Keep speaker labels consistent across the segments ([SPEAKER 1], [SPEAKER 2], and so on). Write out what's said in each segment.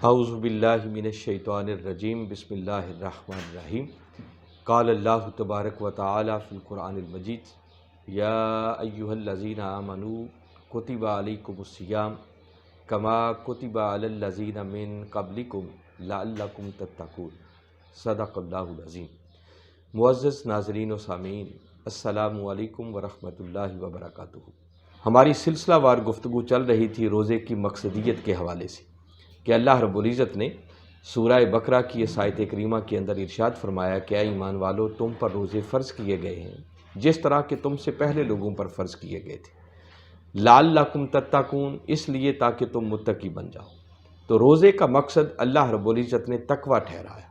[SPEAKER 1] اعوذ باللہ من الشیطان الرجیم بسم اللہ الرحمن الرحیم قال اللہ تبارک و تعالی فی القرآن المجید یا ایہا الذین آمنوا کتب علیکم الصیام کما کتب علی الذین من قبلکم لعلکم تتقون صدق اللہ العظیم۔ معزز ناظرین و سامعین، السلام علیکم ورحمۃ اللہ وبرکاتہ۔ ہماری سلسلہ وار گفتگو چل رہی تھی روزے کی مقصدیت کے حوالے سے کہ اللہ رب العزت نے سورہ بقرہ کی اس آیت کریمہ کے اندر ارشاد فرمایا کہ اے ایمان والو، تم پر روزے فرض کیے گئے ہیں جس طرح کہ تم سے پہلے لوگوں پر فرض کیے گئے تھے، لعلکم تتقون، اس لیے تاکہ تم متقی بن جاؤ۔ تو روزے کا مقصد اللہ رب العزت نے تقویٰ ٹھہرایا،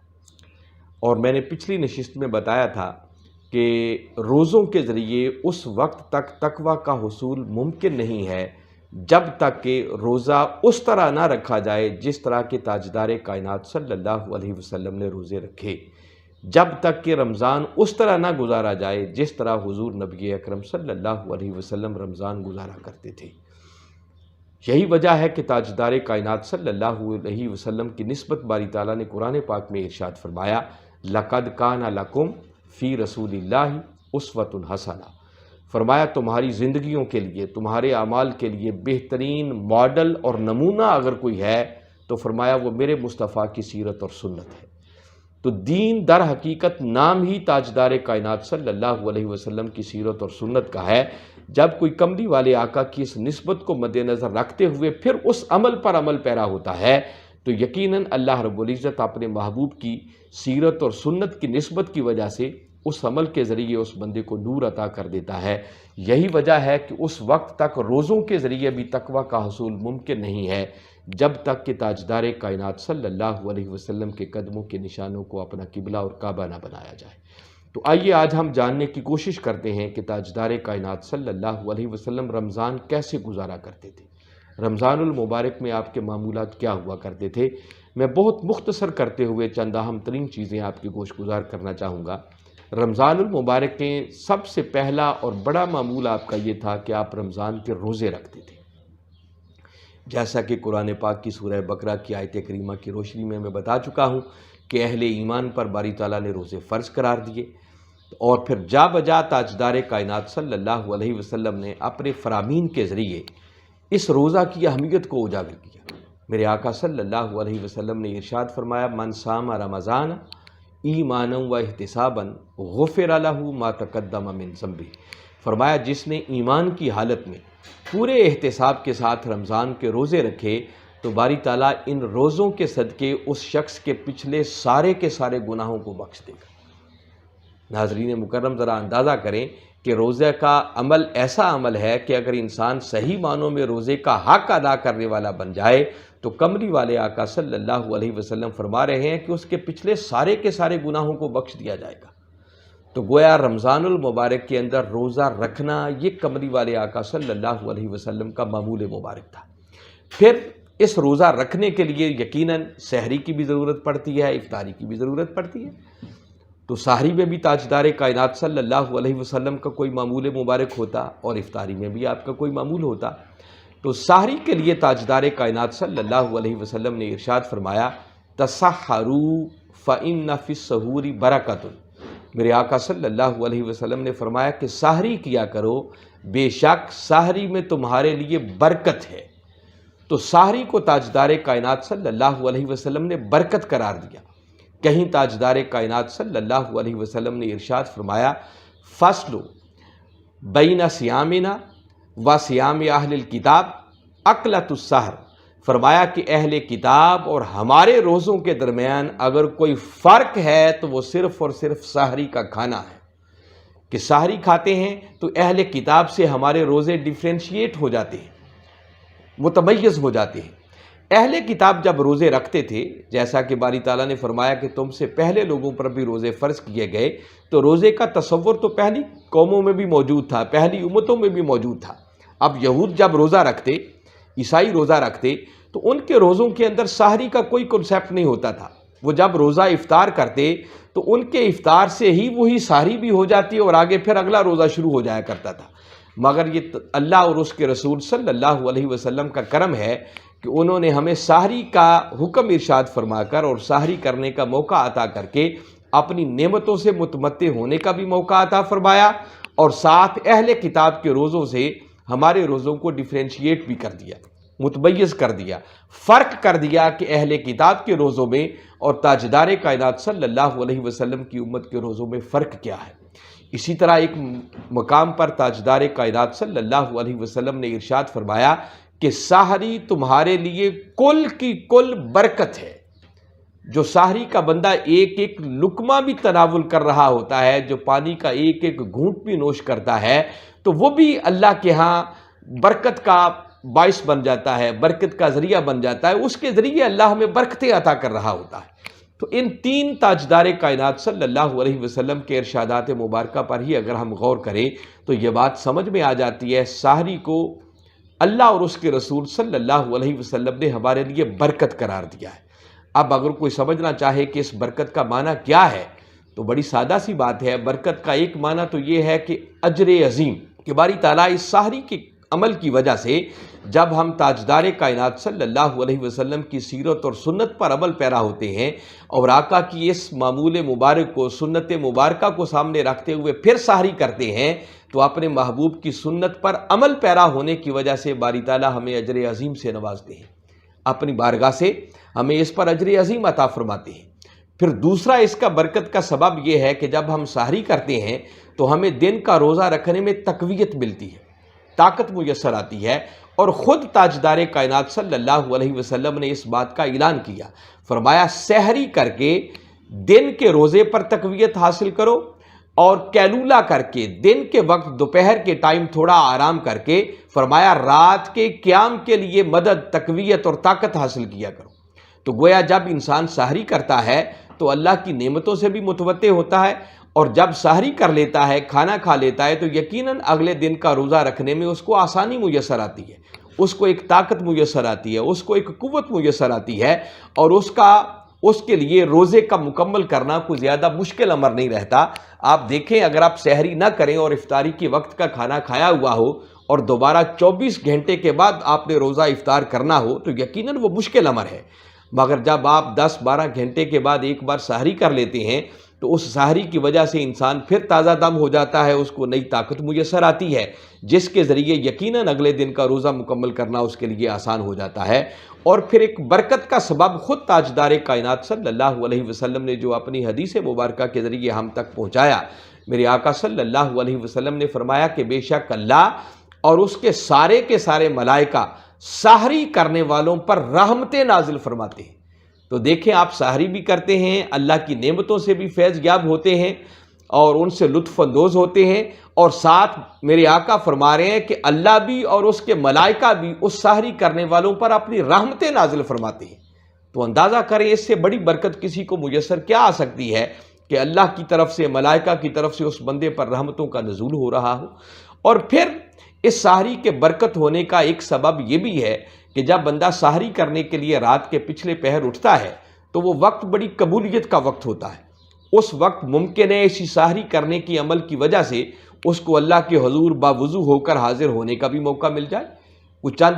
[SPEAKER 1] اور میں نے پچھلی نشست میں بتایا تھا کہ روزوں کے ذریعے اس وقت تک تقویٰ کا حصول ممکن نہیں ہے جب تک کہ روزہ اس طرح نہ رکھا جائے جس طرح کہ تاجدار کائنات صلی اللہ علیہ وسلم نے روزے رکھے، جب تک کہ رمضان اس طرح نہ گزارا جائے جس طرح حضور نبی اکرم صلی اللہ علیہ وسلم رمضان گزارا کرتے تھے۔ یہی وجہ ہے کہ تاجدار کائنات صلی اللہ علیہ وسلم کی نسبت باری تعالیٰ نے قرآن پاک میں ارشاد فرمایا، لَقَدْ كَانَ لَكُمْ فِي رَسُولِ اللَّهِ أُسْوَةٌ حَسَنَةٌ، فرمایا تمہاری زندگیوں کے لیے، تمہارے اعمال کے لیے بہترین ماڈل اور نمونہ اگر کوئی ہے تو فرمایا وہ میرے مصطفیٰ کی سیرت اور سنت ہے۔ تو دین در حقیقت نام ہی تاجدار کائنات صلی اللہ علیہ وسلم کی سیرت اور سنت کا ہے۔ جب کوئی کملی والے آقا کی اس نسبت کو مد نظر رکھتے ہوئے پھر اس عمل پر عمل پیرا ہوتا ہے تو یقیناً اللہ رب العزت اپنے محبوب کی سیرت اور سنت کی نسبت کی وجہ سے اس عمل کے ذریعے اس بندے کو نور عطا کر دیتا ہے۔ یہی وجہ ہے کہ اس وقت تک روزوں کے ذریعے بھی تقویٰ کا حصول ممکن نہیں ہے جب تک کہ تاجدار کائنات صلی اللہ علیہ وسلم کے قدموں کے نشانوں کو اپنا قبلہ اور کعبہ نہ بنایا جائے۔ تو آئیے آج ہم جاننے کی کوشش کرتے ہیں کہ تاجدار کائنات صلی اللہ علیہ وسلم رمضان کیسے گزارا کرتے تھے، رمضان المبارک میں آپ کے معمولات کیا ہوا کرتے تھے۔ میں بہت مختصر کرتے ہوئے چند اہم ترین چیزیں آپ کی گوش گزار کرنا چاہوں گا۔ رمضان المبارک کے سب سے پہلا اور بڑا معمول آپ کا یہ تھا کہ آپ رمضان کے روزے رکھتے تھے، جیسا کہ قرآن پاک کی سورہ بقرہ کی آیت کریمہ کی روشنی میں بتا چکا ہوں کہ اہل ایمان پر باری تعالیٰ نے روزے فرض قرار دیے، اور پھر جا بجا تاجدار کائنات صلی اللہ علیہ وسلم نے اپنے فرامین کے ذریعے اس روزہ کی اہمیت کو اجاگر کیا۔ میرے آقا صلی اللہ علیہ وسلم نے ارشاد فرمایا، من صام رمضان ایمانا و احتسابا غفر لہ ما تقدم من ذنبہ، فرمایا جس نے ایمان کی حالت میں پورے احتساب کے ساتھ رمضان کے روزے رکھے تو باری تعالیٰ ان روزوں کے صدقے اس شخص کے پچھلے سارے کے سارے گناہوں کو بخش دے گا۔ ناظرین مکرم، ذرا اندازہ کریں کہ روزے کا عمل ایسا عمل ہے کہ اگر انسان صحیح معنوں میں روزے کا حق ادا کرنے والا بن جائے تو کملی والے آقا صلی اللہ علیہ وسلم فرما رہے ہیں کہ اس کے پچھلے سارے کے سارے گناہوں کو بخش دیا جائے گا۔ تو گویا رمضان المبارک کے اندر روزہ رکھنا یہ کملی والے آقا صلی اللہ علیہ وسلم کا معمول مبارک تھا۔ پھر اس روزہ رکھنے کے لیے یقیناً سحری کی بھی ضرورت پڑتی ہے، افطاری کی بھی ضرورت پڑتی ہے۔ تو سحری میں بھی تاجدار کائنات صلی اللہ علیہ وسلم کا کوئی معمول مبارک ہوتا اور افطاری میں بھی آپ کا کوئی معمول ہوتا۔ تو سحری کے لیے تاجدار کائنات صلی اللہ علیہ وسلم نے ارشاد فرمایا، تسحروا فإن فی السحور برکۃ، میرے آقا صلی اللہ علیہ وسلم نے فرمایا کہ سحری کیا کرو، بے شک سحری میں تمہارے لیے برکت ہے۔ تو سحری کو تاجدار کائنات صلی اللہ علیہ وسلم نے برکت قرار دیا۔ کہیں تاجدار کائنات صلی اللہ علیہ وسلم نے ارشاد فرمایا، فصل بین صیامنا و صیام اہل الکتاب اکلۃ السحر، فرمایا کہ اہل کتاب اور ہمارے روزوں کے درمیان اگر کوئی فرق ہے تو وہ صرف اور صرف سحری کا کھانا ہے، کہ سحری کھاتے ہیں تو اہل کتاب سے ہمارے روزے ڈیفرینشیٹ ہو جاتے ہیں، متمیز ہو جاتے ہیں۔ اہل کتاب جب روزے رکھتے تھے، جیسا کہ باری تعالیٰ نے فرمایا کہ تم سے پہلے لوگوں پر بھی روزے فرض کیے گئے، تو روزے کا تصور تو پہلی قوموں میں بھی موجود تھا، پہلی امتوں میں بھی موجود تھا۔ اب یہود جب روزہ رکھتے، عیسائی روزہ رکھتے، تو ان کے روزوں کے اندر سحری کا کوئی کنسیپٹ نہیں ہوتا تھا۔ وہ جب روزہ افطار کرتے تو ان کے افطار سے ہی وہی سحری بھی ہو جاتی اور آگے پھر اگلا روزہ شروع ہو جایا کرتا تھا۔ مگر یہ اللہ اور اس کے رسول صلی اللہ علیہ وسلم کا کرم ہے کہ کہ انہوں نے ہمیں سحری کا حکم ارشاد فرما کر اور سحری کرنے کا موقع عطا کر کے اپنی نعمتوں سے متمتع ہونے کا بھی موقع عطا فرمایا، اور ساتھ اہل کتاب کے روزوں سے ہمارے روزوں کو ڈیفرینشیٹ بھی کر دیا، متمیز کر دیا، فرق کر دیا کہ اہل کتاب کے روزوں میں اور تاجدار کائنات صلی اللہ علیہ وسلم کی امت کے روزوں میں فرق کیا ہے۔ اسی طرح ایک مقام پر تاجدار کائنات صلی اللہ علیہ وسلم نے ارشاد فرمایا کہ سحری تمہارے لیے کل کی کل برکت ہے۔ جو سحری کا بندہ ایک ایک لقمہ بھی تناول کر رہا ہوتا ہے، جو پانی کا ایک ایک گھونٹ بھی نوش کرتا ہے، تو وہ بھی اللہ کے ہاں برکت کا باعث بن جاتا ہے، برکت کا ذریعہ بن جاتا ہے، اس کے ذریعے اللہ ہمیں برکتیں عطا کر رہا ہوتا ہے۔ تو ان تین تاجدار کائنات صلی اللہ علیہ وسلم کے ارشادات مبارکہ پر ہی اگر ہم غور کریں تو یہ بات سمجھ میں آ جاتی ہے، سحری کو اللہ اور اس کے رسول صلی اللہ علیہ وسلم نے ہمارے لیے برکت قرار دیا ہے۔ اب اگر کوئی سمجھنا چاہے کہ اس برکت کا معنی کیا ہے تو بڑی سادہ سی بات ہے۔ برکت کا ایک معنی تو یہ ہے کہ اجر عظیم، کہ باری تعالیٰ اس سحری کے عمل کی وجہ سے جب ہم تاجدار کائنات صلی اللہ علیہ وسلم کی سیرت اور سنت پر عمل پیرا ہوتے ہیں اور آقا کی اس معمول مبارک کو، سنت مبارکہ کو سامنے رکھتے ہوئے پھر سحری کرتے ہیں، تو اپنے محبوب کی سنت پر عمل پیرا ہونے کی وجہ سے باری تعالیٰ ہمیں اجر عظیم سے نوازتے ہیں، اپنی بارگاہ سے ہمیں اس پر اجر عظیم عطا فرماتے ہیں۔ پھر دوسرا اس کا برکت کا سبب یہ ہے کہ جب ہم سحری کرتے ہیں تو ہمیں دن کا روزہ رکھنے میں تقویت ملتی ہے، طاقت میسر آتی ہے، اور خود تاجدار کائنات صلی اللہ علیہ وسلم نے اس بات کا اعلان کیا، فرمایا سحری کر کے دن کے روزے پر تقویت حاصل کرو، اور کیلولا کر کے دن کے وقت دوپہر کے ٹائم تھوڑا آرام کر کے فرمایا رات کے قیام کے لیے مدد، تقویت اور طاقت حاصل کیا کرو۔ تو گویا جب انسان سحری کرتا ہے تو اللہ کی نعمتوں سے بھی متمتع ہوتا ہے، اور جب سحری کر لیتا ہے، کھانا کھا لیتا ہے، تو یقیناً اگلے دن کا روزہ رکھنے میں اس کو آسانی میسر آتی ہے، اس کو ایک طاقت میسر آتی ہے، اس کو ایک قوت میسر آتی ہے، اور اس کے لیے روزے کا مکمل کرنا کوئی زیادہ مشکل امر نہیں رہتا۔ آپ دیکھیں اگر آپ سحری نہ کریں اور افطاری کے وقت کا کھانا کھایا ہوا ہو اور دوبارہ 24 گھنٹے کے بعد آپ نے روزہ افطار کرنا ہو تو یقیناً وہ مشکل امر ہے، مگر جب آپ 10-12 گھنٹے کے بعد ایک بار سحری کر لیتے ہیں تو اس سحری کی وجہ سے انسان پھر تازہ دم ہو جاتا ہے، اس کو نئی طاقت میسر آتی ہے، جس کے ذریعے یقیناً اگلے دن کا روزہ مکمل کرنا اس کے لیے آسان ہو جاتا ہے۔ اور پھر ایک برکت کا سبب خود تاجدار کائنات صلی اللہ علیہ وسلم نے جو اپنی حدیث مبارکہ کے ذریعے ہم تک پہنچایا، میرے آقا صلی اللہ علیہ وسلم نے فرمایا کہ بے شک اللہ اور اس کے سارے ملائکہ سحری کرنے والوں پر رحمتیں نازل فرماتے ہیں۔ تو دیکھیں آپ سحری بھی کرتے ہیں، اللہ کی نعمتوں سے بھی فیض یاب ہوتے ہیں اور ان سے لطف اندوز ہوتے ہیں، اور ساتھ میرے آقا فرما رہے ہیں کہ اللہ بھی اور اس کے ملائکہ بھی اس سحری کرنے والوں پر اپنی رحمتیں نازل فرماتے ہیں۔ تو اندازہ کریں اس سے بڑی برکت کسی کو میسر کیا آ سکتی ہے کہ اللہ کی طرف سے، ملائکہ کی طرف سے اس بندے پر رحمتوں کا نزول ہو رہا ہو۔ اور پھر اس سحری کے برکت ہونے کا ایک سبب یہ بھی ہے کہ جب بندہ سحری کرنے کے لیے رات کے پچھلے پہر اٹھتا ہے تو وہ وقت بڑی قبولیت کا وقت ہوتا ہے۔ اس وقت ممکن ہے اسی سحری کرنے کی عمل کی وجہ سے اس کو اللہ کے حضور باوضو ہو کر حاضر ہونے کا بھی موقع مل جائے، کچھ چند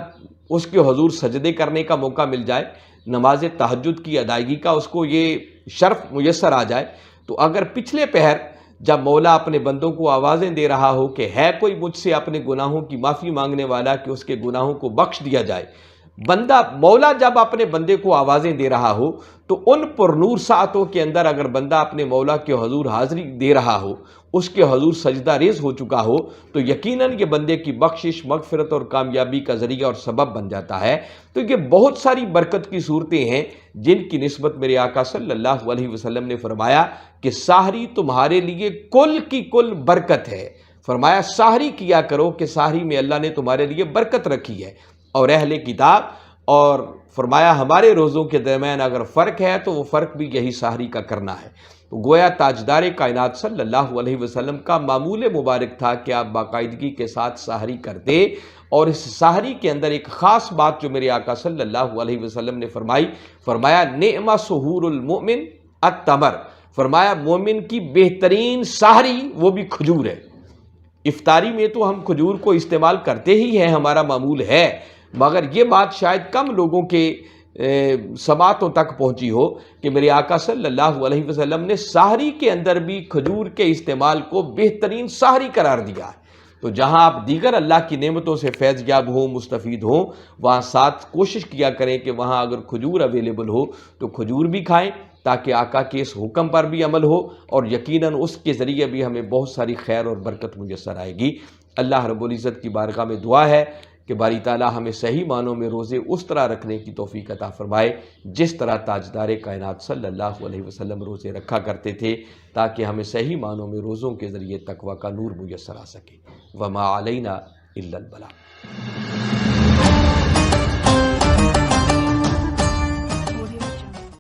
[SPEAKER 1] اس کے حضور سجدے کرنے کا موقع مل جائے، نماز تہجد کی ادائیگی کا اس کو یہ شرف میسر آ جائے۔ تو اگر پچھلے پہر جب مولا اپنے بندوں کو آوازیں دے رہا ہو کہ ہے کوئی مجھ سے اپنے گناہوں کی معافی مانگنے والا کہ اس کے گناہوں کو بخش دیا جائے، مولا جب اپنے بندے کو آوازیں دے رہا ہو تو ان پر نور ساعتوں کے اندر اگر بندہ اپنے مولا کے حضور حاضری دے رہا ہو، اس کے حضور سجدہ ریز ہو چکا ہو، تو یقیناً یہ بندے کی بخشش، مغفرت اور کامیابی کا ذریعہ اور سبب بن جاتا ہے۔ تو یہ بہت ساری برکت کی صورتیں ہیں جن کی نسبت میرے آقا صلی اللہ علیہ وسلم نے فرمایا کہ سحری تمہارے لیے کل کی کل برکت ہے۔ فرمایا سحری کیا کرو کہ سحری میں اللہ نے تمہارے لیے برکت رکھی ہے۔ اور اہل کتاب اور فرمایا ہمارے روزوں کے درمیان اگر فرق ہے تو وہ فرق بھی یہی سحری کا کرنا ہے۔ تو گویا تاجدار کائنات صلی اللہ علیہ وسلم کا معمول مبارک تھا کہ آپ باقاعدگی کے ساتھ سحری کرتے، اور اس سحری کے اندر ایک خاص بات جو میرے آقا صلی اللہ علیہ وسلم نے فرمایا نعم سحور المؤمن التمر، فرمایا مومن کی بہترین سحری وہ بھی کھجور ہے۔ افطاری میں تو ہم کھجور کو استعمال کرتے ہی ہیں، ہمارا معمول ہے، مگر یہ بات شاید کم لوگوں کے سماعتوں تک پہنچی ہو کہ میرے آقا صلی اللہ علیہ وسلم نے سحری کے اندر بھی کھجور کے استعمال کو بہترین سحری قرار دیا ہے۔ تو جہاں آپ دیگر اللہ کی نعمتوں سے فیض یاب ہوں، مستفید ہوں، وہاں ساتھ کوشش کیا کریں کہ وہاں اگر کھجور اویلیبل ہو تو کھجور بھی کھائیں، تاکہ آقا کے اس حکم پر بھی عمل ہو، اور یقیناً اس کے ذریعے بھی ہمیں بہت ساری خیر اور برکت میسر آئے گی۔ اللہ رب العزت کی بارگاہ میں دعا ہے کہ باری تعالیٰ ہمیں صحیح معنوں میں روزے اس طرح رکھنے کی توفیق عطا فرمائے جس طرح تاجدار کائنات صلی اللہ علیہ وسلم روزے رکھا کرتے تھے، تاکہ ہمیں صحیح معنوں میں روزوں کے ذریعے تقویٰ کا نور میسر آ سکے۔ وما علینا الا البلاغ۔